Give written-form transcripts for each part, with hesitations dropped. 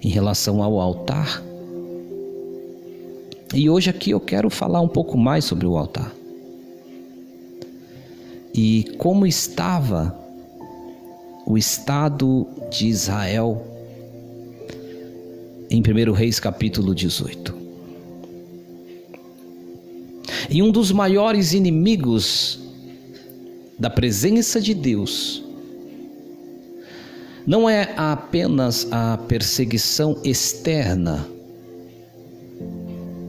em relação ao altar. E hoje aqui eu quero falar um pouco mais sobre o altar. E como estava o estado de Israel em 1 Reis capítulo 18. E um dos maiores inimigos da presença de Deus não é apenas a perseguição externa,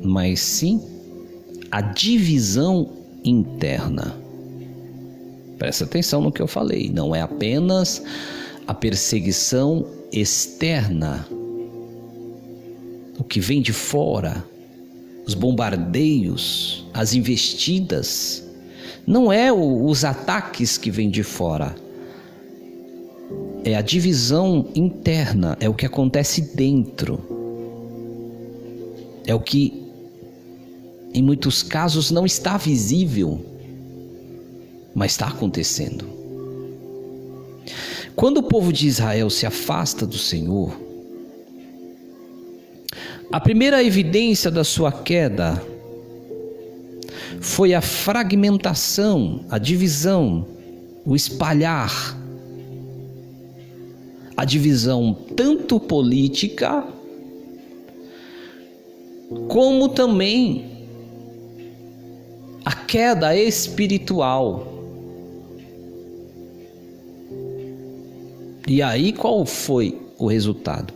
mas sim a divisão interna. Presta atenção no que eu falei, não é apenas a perseguição externa, o que vem de fora, os bombardeios, as investidas, não é os ataques que vêm de fora, é a divisão interna, é o que acontece dentro, é o que em muitos casos não está visível, mas está acontecendo. Quando o povo de Israel se afasta do Senhor, a primeira evidência da sua queda foi a fragmentação, a divisão, o espalhar, a divisão tanto política como também a queda espiritual. E aí qual foi o resultado?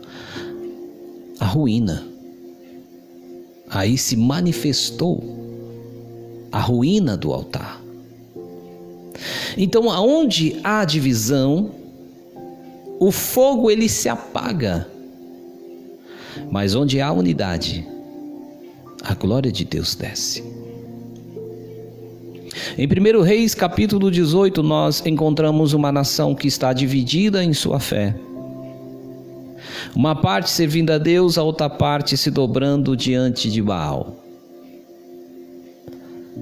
A ruína. Aí se manifestou a ruína do altar. Então, aonde há divisão, o fogo ele se apaga. Mas onde há unidade, a glória de Deus desce. Em 1 Reis capítulo 18, nós encontramos uma nação que está dividida em sua fé. Uma parte servindo a Deus, a outra parte se dobrando diante de Baal.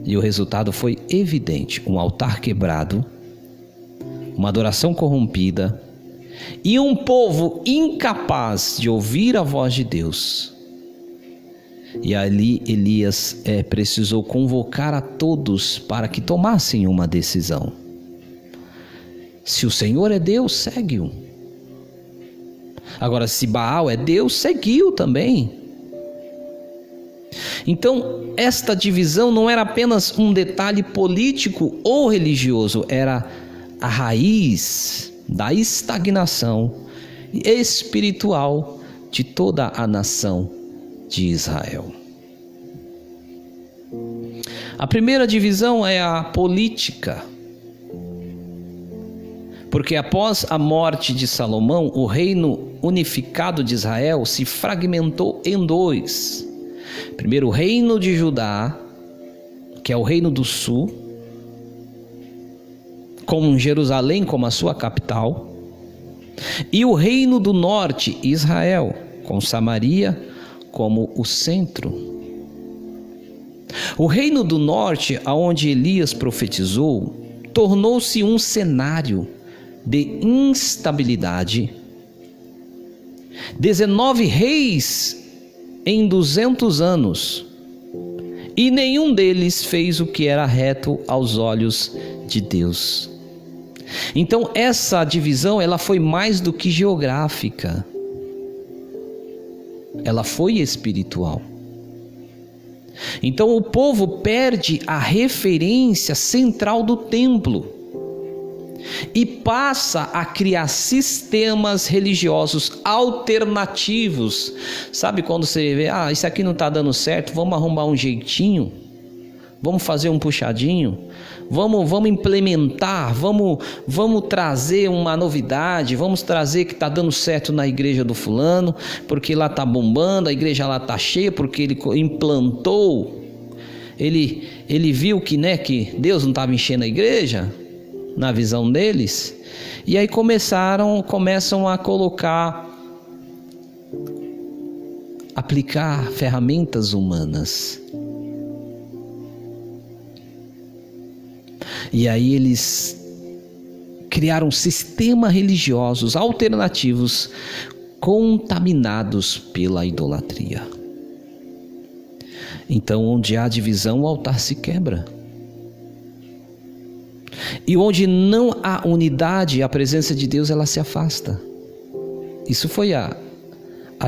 E o resultado foi evidente: um altar quebrado, uma adoração corrompida e um povo incapaz de ouvir a voz de Deus. E ali Elias precisou convocar a todos para que tomassem uma decisão. Se o Senhor é Deus, segue-o. Agora, se Baal é Deus, seguiu também. Então, esta divisão não era apenas um detalhe político ou religioso, era a raiz da estagnação espiritual de toda a nação de Israel. A primeira divisão é a política, porque após a morte de Salomão, o reino unificado de Israel se fragmentou em dois. Primeiro, o reino de Judá, que é o reino do sul, com Jerusalém como a sua capital, e o reino do norte, Israel, com Samaria como o centro. O reino do norte, aonde Elias profetizou, tornou-se um cenário de instabilidade. 19 reis em 200 anos, e nenhum deles fez o que era reto aos olhos de Deus. Então essa divisão, ela foi mais do que geográfica, ela foi espiritual. Então o povo perde a referência central do templo e passa a criar sistemas religiosos alternativos. Sabe quando você vê, isso aqui não está dando certo, vamos arrumar um jeitinho, vamos fazer um puxadinho, vamos implementar, vamos trazer uma novidade, vamos trazer que está dando certo na igreja do fulano, porque lá está bombando, a igreja lá está cheia, porque ele implantou, ele viu que Deus não estava enchendo a igreja, na visão deles, e aí começam a aplicar ferramentas humanas. E aí eles criaram sistemas religiosos alternativos contaminados pela idolatria. Então, onde há divisão, o altar se quebra. E onde não há unidade, a presença de Deus ela se afasta. Isso foi a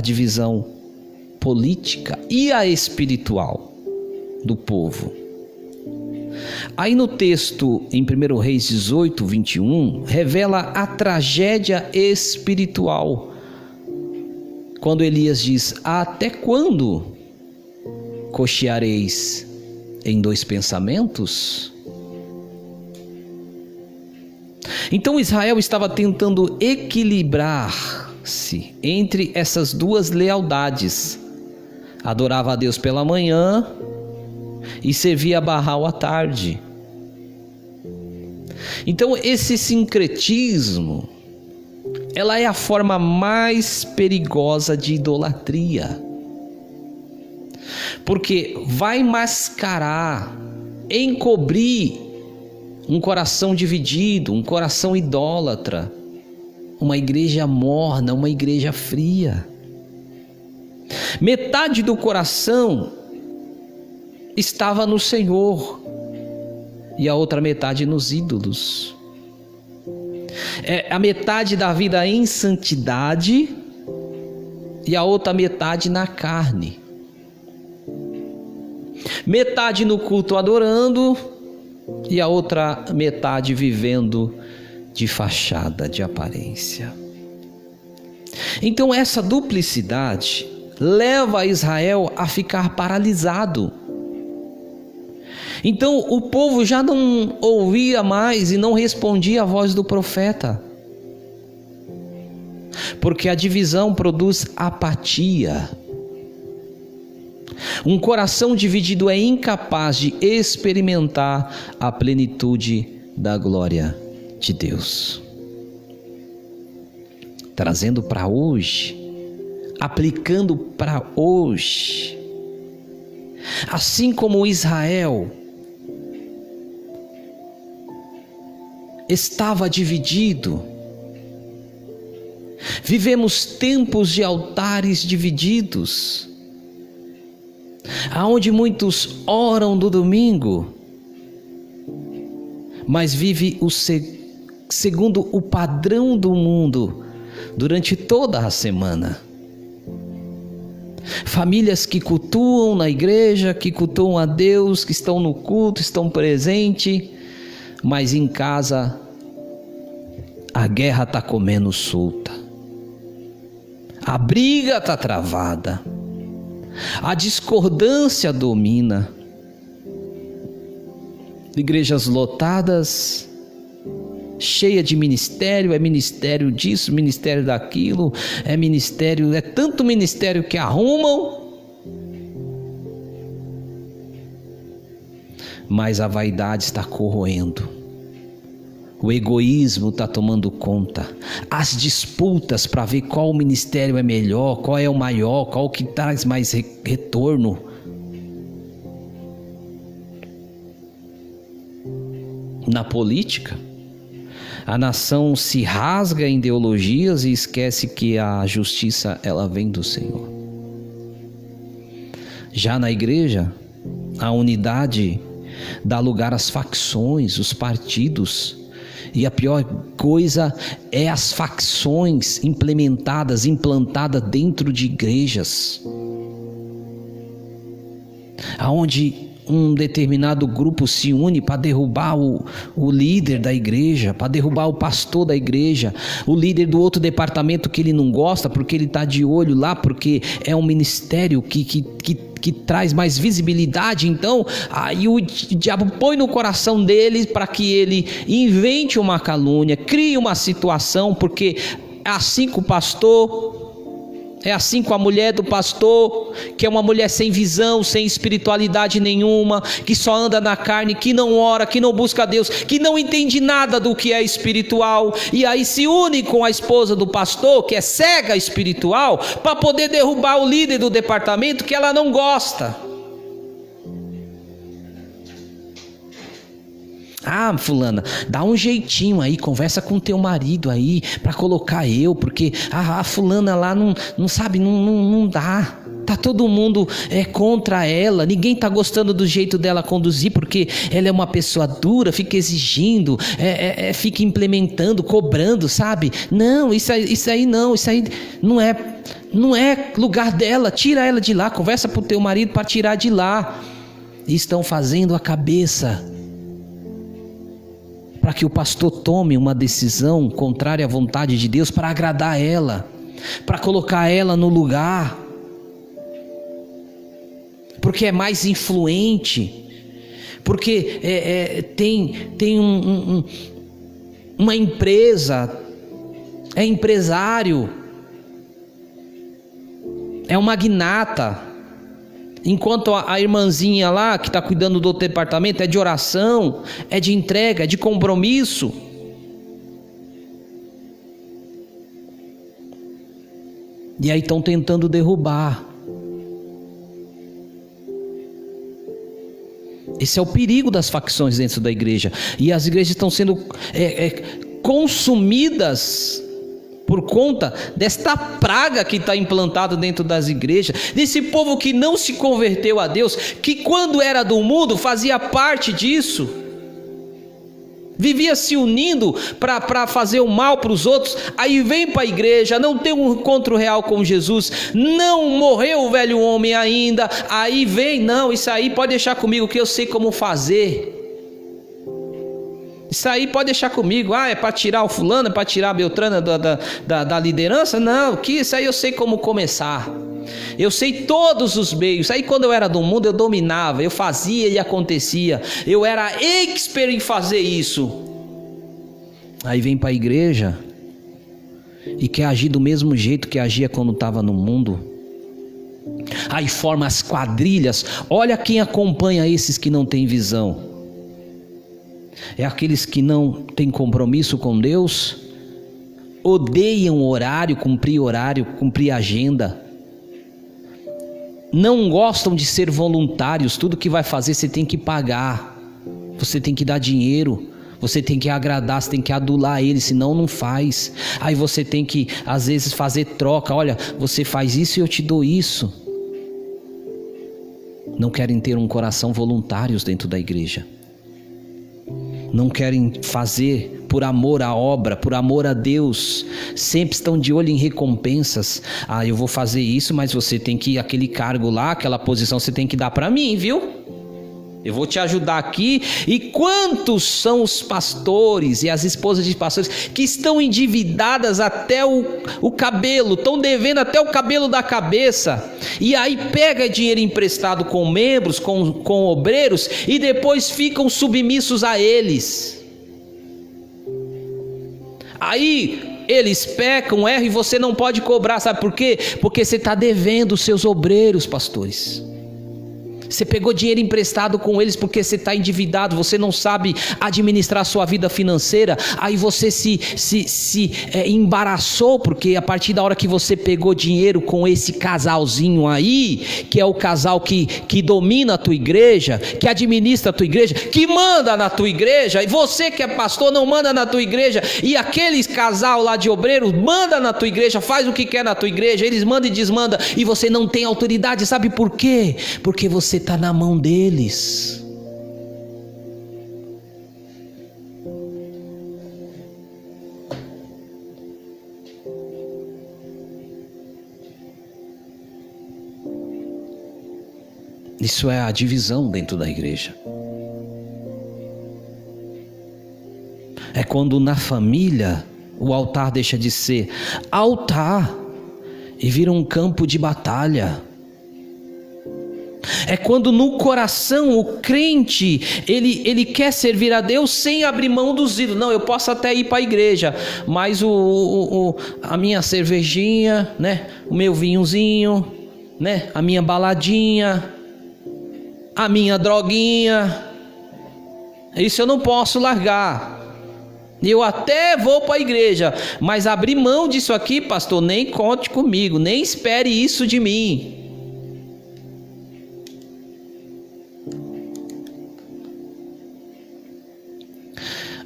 divisão política e a espiritual do povo. Aí no texto em 1 Reis 18, 21, revela a tragédia espiritual. Quando Elias diz: até quando cocheareis em dois pensamentos? Então Israel estava tentando equilibrar-se entre essas duas lealdades. Adorava a Deus pela manhã e servia a Baal à tarde. Então esse sincretismo, ela é a forma mais perigosa de idolatria. Porque vai mascarar, encobrir um coração dividido, um coração idólatra, uma igreja morna, uma igreja fria. Metade do coração estava no Senhor e a outra metade nos ídolos. A metade da vida em santidade e a outra metade na carne. Metade no culto adorando e a outra metade vivendo de fachada, de aparência. Então essa duplicidade leva Israel a ficar paralisado. Então o povo já não ouvia mais e não respondia à voz do profeta, porque a divisão produz apatia. Um coração dividido é incapaz de experimentar a plenitude da glória de Deus. Trazendo para hoje, aplicando para hoje, assim como Israel estava dividido, vivemos tempos de altares divididos, aonde muitos oram no domingo, mas vive segundo o padrão do mundo durante toda a semana. Famílias que cultuam na igreja, que cultuam a Deus, que estão no culto, estão presentes, mas em casa a guerra está comendo solta, a briga está travada, a discordância domina. Igrejas lotadas, cheia de ministério, é ministério disso, ministério daquilo, é tanto ministério que arrumam, mas a vaidade está corroendo, o egoísmo está tomando conta, as disputas para ver qual ministério é melhor, qual é o maior, qual que traz mais retorno. Na política, a nação se rasga em ideologias e esquece que a justiça ela vem do Senhor. Já na igreja, a unidade dá lugar às facções, os partidos, e a pior coisa é as facções implantadas dentro de igrejas, aonde um determinado grupo se une para derrubar o líder da igreja, para derrubar o pastor da igreja, o líder do outro departamento que ele não gosta, porque ele está de olho lá, porque é um ministério que traz mais visibilidade. Então aí o diabo põe no coração dele para que ele invente uma calúnia, crie uma situação, porque é assim com o pastor, é assim com a mulher do pastor, que é uma mulher sem visão, sem espiritualidade nenhuma, que só anda na carne, que não ora, que não busca Deus, que não entende nada do que é espiritual, e aí se une com a esposa do pastor, que é cega espiritual, para poder derrubar o líder do departamento que ela não gosta. Ah, fulana, dá um jeitinho aí, conversa com teu marido aí pra colocar eu, porque a fulana lá não sabe, não dá. Tá todo mundo contra ela, ninguém tá gostando do jeito dela conduzir, porque ela é uma pessoa dura, fica exigindo, fica implementando, cobrando, sabe? Não, isso aí não é lugar dela, tira ela de lá, conversa pro teu marido para tirar de lá. E estão fazendo a cabeça para que o pastor tome uma decisão contrária à vontade de Deus para agradar ela, para colocar ela no lugar, porque é mais influente, porque tem uma empresa, é empresário, é um magnata. Enquanto a irmãzinha lá que está cuidando do outro departamento é de oração, é de entrega, é de compromisso. E aí estão tentando derrubar. Esse é o perigo das facções dentro da igreja. E as igrejas estão sendo consumidas por conta desta praga que está implantada dentro das igrejas, desse povo que não se converteu a Deus, que quando era do mundo fazia parte disso, vivia se unindo para fazer o mal para os outros, aí vem para a igreja, não tem um encontro real com Jesus, não morreu o velho homem ainda, aí vem, não, isso aí pode deixar comigo que eu sei como fazer. Isso aí pode deixar comigo. É para tirar o fulano, é para tirar a Beltrana da liderança? Não, que isso aí eu sei como começar. Eu sei todos os meios. Aí quando eu era do mundo eu dominava, eu fazia e acontecia. Eu era expert em fazer isso. Aí vem para a igreja e quer agir do mesmo jeito que agia quando estava no mundo. Aí forma as quadrilhas. Olha quem acompanha esses que não têm visão. É aqueles que não têm compromisso com Deus, odeiam horário, cumprir agenda, não gostam de ser voluntários. Tudo que vai fazer você tem que pagar, você tem que dar dinheiro, você tem que agradar, você tem que adular ele, senão não faz. Aí você tem que às vezes fazer troca, olha, você faz isso e eu te dou isso. Não querem ter um coração voluntários dentro da igreja. Não querem fazer por amor à obra, por amor a Deus. Sempre estão de olho em recompensas. Eu vou fazer isso, mas você tem que, aquele cargo lá, aquela posição você tem que dar para mim, viu? Eu vou te ajudar aqui. E quantos são os pastores e as esposas de pastores que estão endividadas até o cabelo, estão devendo até o cabelo da cabeça, e aí pega dinheiro emprestado com membros, com obreiros, e depois ficam submissos a eles. Aí eles pecam, erram, e você não pode cobrar. Sabe por quê? Porque você está devendo os seus obreiros, pastores. Você pegou dinheiro emprestado com eles porque você está endividado, você não sabe administrar a sua vida financeira. Aí você se embaraçou, porque a partir da hora que você pegou dinheiro com esse casalzinho aí, que é o casal que domina a tua igreja, que administra a tua igreja, que manda na tua igreja, e você que é pastor não manda na tua igreja, e aqueles casal lá de obreiros manda na tua igreja, faz o que quer na tua igreja, eles mandam e desmandam, e você não tem autoridade. Sabe por quê? Porque você está na mão deles. Isso é a divisão dentro da igreja. É quando na família o altar deixa de ser altar e vira um campo de batalha. É quando no coração o crente ele quer servir a Deus sem abrir mão dos ídolos. Não, eu posso até ir para a igreja, mas a minha cervejinha, né, o meu vinhozinho, né, a minha baladinha, a minha droguinha, isso eu não posso largar. Eu até vou para a igreja, mas abrir mão disso aqui, pastor, nem conte comigo, nem espere isso de mim.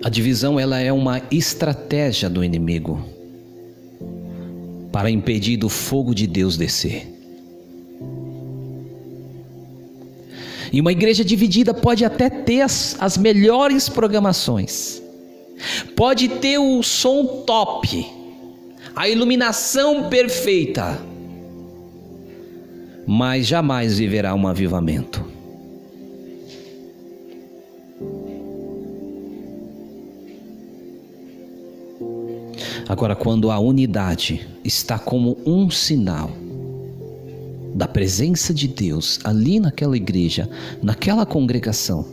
A divisão, ela é uma estratégia do inimigo para impedir do fogo de Deus descer. E uma igreja dividida pode até ter as melhores programações, pode ter o som top, a iluminação perfeita, mas jamais viverá um avivamento. Agora, quando a unidade está como um sinal da presença de Deus ali naquela igreja, naquela congregação,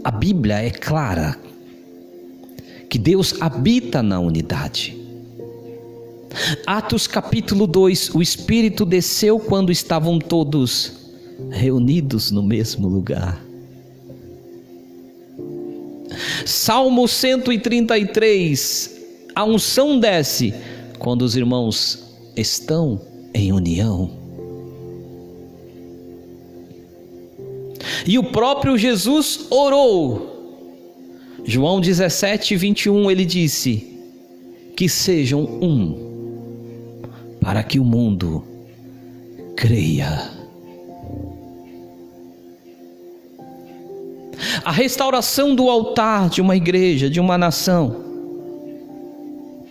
a Bíblia é clara que Deus habita na unidade. Atos capítulo 2, o Espírito desceu quando estavam todos reunidos no mesmo lugar. Salmo 133, a unção desce quando os irmãos estão em união. E o próprio Jesus orou. João 17, 21, ele disse: que sejam um, para que o mundo creia. A restauração do altar de uma igreja, de uma nação,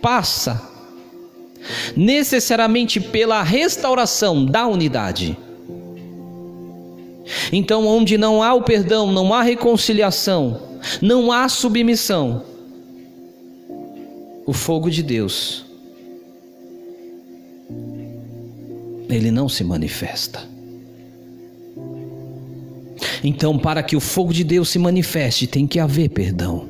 passa necessariamente pela restauração da unidade. Então, onde não há o perdão, não há reconciliação, não há submissão, o fogo de Deus, ele não se manifesta. Então, para que o fogo de Deus se manifeste, tem que haver perdão.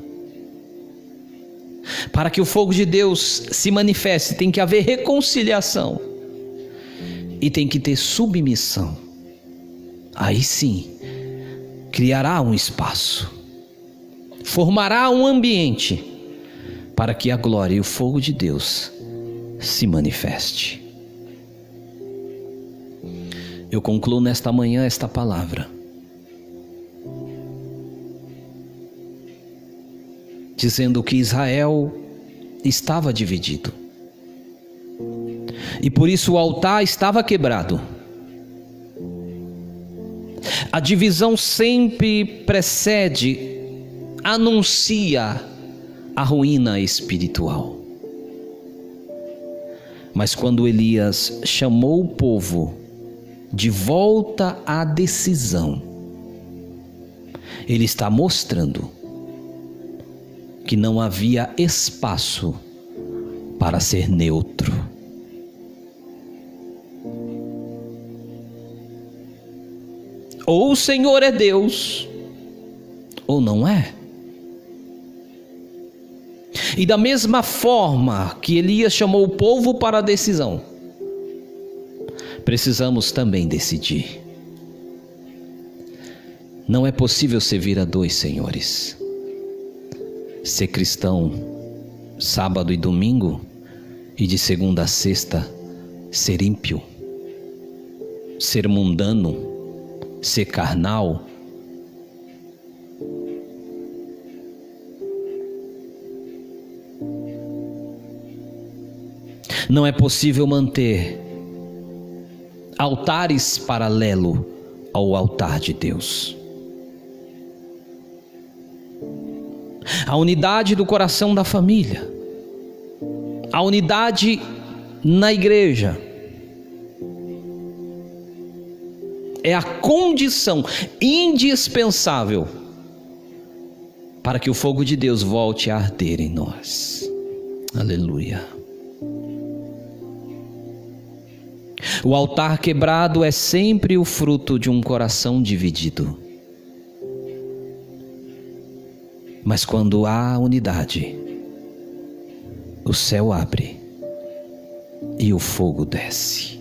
Para que o fogo de Deus se manifeste, tem que haver reconciliação. E tem que ter submissão. Aí sim, criará um espaço, formará um ambiente para que a glória e o fogo de Deus se manifeste. Eu concluo nesta manhã esta palavra, dizendo que Israel estava dividido, e por isso o altar estava quebrado. A divisão sempre precede, anuncia a ruína espiritual. Mas quando Elias chamou o povo de volta à decisão, ele está mostrando que não havia espaço para ser neutro. Ou o Senhor é Deus, ou não é. E da mesma forma que Elias chamou o povo para a decisão, precisamos também decidir. Não é possível servir a dois senhores. Ser cristão sábado e domingo, e de segunda a sexta ser ímpio, ser mundano, ser carnal. Não é possível manter altares paralelo ao altar de Deus. A unidade do coração da família, a unidade na igreja, é a condição indispensável para que o fogo de Deus volte a arder em nós. Aleluia. O altar quebrado é sempre o fruto de um coração dividido. Mas quando há unidade, o céu abre e o fogo desce.